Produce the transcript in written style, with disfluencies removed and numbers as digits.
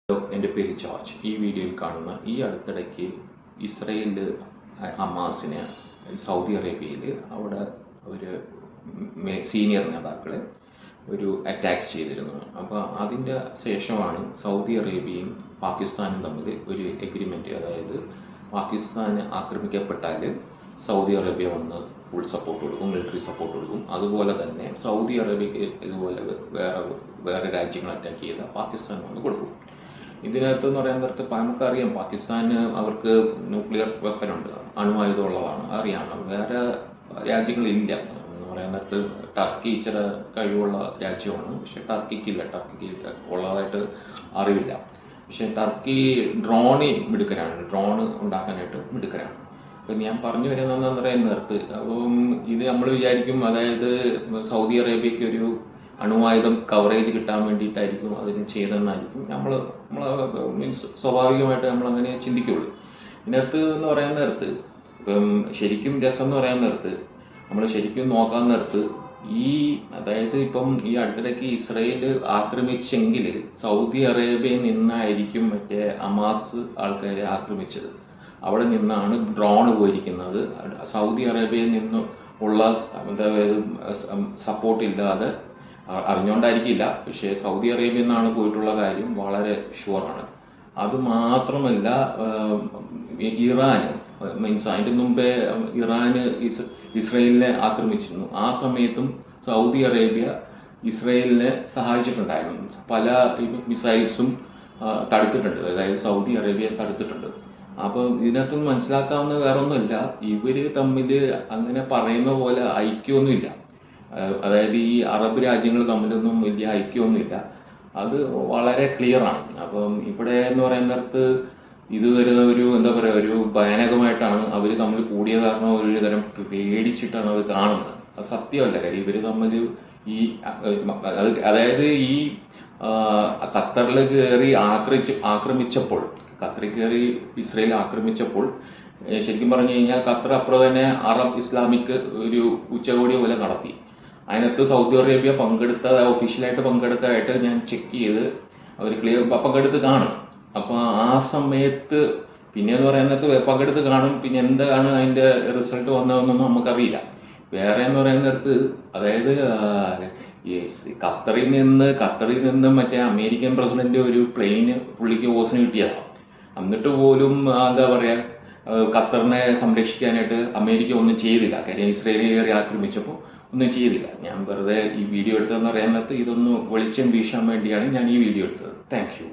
എൻ്റെ പേര് ജോർജ്. ഈ വീഡിയോയിൽ കാണുന്ന ഈ അടുത്തിടയ്ക്ക് ഇസ്രയേലിൽ ഹമാസിനെ സൗദി അറേബ്യയിൽ അവിടെ അവർ സീനിയർ നേതാക്കളെ ഒരു അറ്റാക്ക് ചെയ്തിരുന്നു. അപ്പോൾ അതിൻ്റെ ശേഷമാണ് സൗദി അറേബ്യയും പാകിസ്ഥാനും തമ്മിൽ ഒരു എഗ്രിമെൻറ്റ്, അതായത് പാകിസ്ഥാൻ ആക്രമിക്കപ്പെട്ടാൽ സൗദി അറേബ്യ വന്ന് ഫുൾ സപ്പോർട്ട് കൊടുക്കും, മിലിറ്ററി സപ്പോർട്ട് കൊടുക്കും. അതുപോലെ തന്നെ സൗദി അറേബ്യക്ക് ഇതുപോലെ വേറെ രാജ്യങ്ങൾ അറ്റാക്ക് ചെയ്താൽ പാകിസ്ഥാൻ വന്ന് കൊടുക്കും. ഇതിനകത്ത് എന്ന് പറയാൻ നേരത്ത് നമുക്കറിയാം പാകിസ്ഥാന് അവർക്ക് ന്യൂക്ലിയർ വെപ്പനുണ്ട്, അണുവായുധമുള്ളതാണ്, അറിയാം. വേറെ രാജ്യങ്ങളില്ല എന്ന് പറയാൻ നേരത്ത് ടർക്കി ഇച്ചിരി കഴിവുള്ള രാജ്യമാണ്, പക്ഷെ ടർക്കിക്കില്ല, ടർക്കിക്ക് ഉള്ളതായിട്ട് അറിവില്ല. പക്ഷെ ടർക്കി മിടുക്കരാണ്, ഡ്രോൺ ഉണ്ടാക്കാനായിട്ട് മിടുക്കരാണ്. അപ്പം ഞാൻ പറഞ്ഞു വരുന്നതെന്ന് പറയാൻ നേരത്ത് അപ്പം ഇത് നമ്മൾ വിചാരിക്കും, അതായത് സൗദി അറേബ്യയ്ക്ക് ഒരു അണുവായുധം കവറേജ് കിട്ടാൻ വേണ്ടിയിട്ടായിരിക്കും അതിന് ചെയ്തെന്നായിരിക്കും നമ്മൾ മീൻസ് സ്വാഭാവികമായിട്ട് നമ്മളങ്ങനെ ചിന്തിക്കുള്ളൂ. ഇതിനകത്ത് എന്ന് പറയാൻ നേരത്ത് ഇപ്പം ശരിക്കും രസം എന്ന് പറയാൻ നേരത്ത് നമ്മൾ ശരിക്കും നോക്കാൻ നേരത്ത് അതായത് ഇപ്പം ഈ അടുത്തിടയ്ക്ക് ഇസ്രയേൽ ആക്രമിച്ചെങ്കിൽ സൗദി അറേബ്യയിൽ നിന്നായിരിക്കും മറ്റേ ഹമാസ് ആൾക്കാരെ ആക്രമിച്ചത്. അവിടെ നിന്നാണ് ഡ്രോൺ പോയിരിക്കുന്നത്. സൗദി അറേബ്യയിൽ നിന്ന് ഉള്ള സപ്പോർട്ട് ഇല്ലാതെ അറിഞ്ഞുകൊണ്ടായിരിക്കില്ല, പക്ഷേ സൗദി അറേബ്യയിൽ നിന്നാണ് പോയിട്ടുള്ള കാര്യം വളരെ ഷുവറാണ്. അതുമാത്രമല്ല ഇറാന് മീൻസ് അതിൻ്റെ മുമ്പേ ഇറാന് ഇസ്രയേലിനെ ആക്രമിച്ചിരുന്നു. ആ സമയത്തും സൗദി അറേബ്യ ഇസ്രയേലിനെ സഹായിച്ചിട്ടുണ്ടായിരുന്നു. പല മിസൈൽസും തടുത്തിട്ടുണ്ട്, അതായത് സൗദി അറേബ്യ തടുത്തിട്ടുണ്ട്. അപ്പം ഇതിനകത്തൊന്നും മനസ്സിലാക്കാവുന്ന വേറൊന്നുമില്ല, ഇവർ തമ്മിൽ അങ്ങനെ പറയുന്ന പോലെ ഐക്യമൊന്നുമില്ല. അതായത് ഈ അറബ് രാജ്യങ്ങൾ തമ്മിലൊന്നും വലിയ ഐക്യമൊന്നുമില്ല, അത് വളരെ ക്ലിയറാണ്. അപ്പം ഇവിടെ എന്ന് പറയുന്ന നേരത്ത് ഇത് വരുന്ന ഒരു എന്താ പറയുക, ഒരു ഭയാനകമായിട്ടാണ് അവർ തമ്മിൽ കൂടിയ കാരണം ഒരു തരം പേടിച്ചിട്ടാണ് അത് കാണുന്നത്. അത് സത്യമല്ല കാര്യം. ഇവർ തമ്മിൽ അതായത് ഈ ഖത്തറിൽ കയറി ആക്രമിച്ചപ്പോൾ ഖത്തറിൽ കയറി ഇസ്രയേൽ ആക്രമിച്ചപ്പോൾ ശരിക്കും പറഞ്ഞു കഴിഞ്ഞാൽ ഖത്തർ അപ്പുറം തന്നെ അറബ് ഇസ്ലാമിക് ഒരു ഉച്ചകോടി പോലെ നടത്തി. അതിനകത്ത് സൗദി അറേബ്യ ഒഫീഷ്യലായിട്ട് പങ്കെടുത്തതായിട്ട് ഞാൻ ചെക്ക് ചെയ്ത് അവർ പങ്കെടുത്ത് കാണും. അപ്പോൾ ആ സമയത്ത് പിന്നെ എന്ന് പറയുന്നത് പങ്കെടുത്ത് കാണും, പിന്നെ എന്താണ് അതിൻ്റെ റിസൾട്ട് വന്നതെന്നൊന്നും നമുക്കറിയില്ല. വേറെ എന്ന് പറയുന്നിടത്ത് അതായത് ഖത്തറിൽ നിന്ന് മറ്റേ അമേരിക്കൻ പ്രസിഡന്റ് ഒരു പ്ലെയിന് പുള്ളിക്ക് ഓസിന് കിട്ടിയതാണ്. എന്നിട്ട് പോലും എന്താ പറയുക, ഖത്തറിനെ സംരക്ഷിക്കാനായിട്ട് അമേരിക്ക ഒന്നും ചെയ്തില്ല. കാര്യം ഇസ്രയേലിൽ കയറി ആക്രമിച്ചപ്പോൾ ഒന്നും ചെയ്തില്ല. ഞാൻ വെറുതെ ഈ വീഡിയോ എടുത്തതെന്ന് പറയുന്നത് ഇതൊന്ന് വെളിച്ചം വീശാൻ വേണ്ടിയാണ് ഞാൻ ഈ വീഡിയോ എടുത്തത്. Thank you.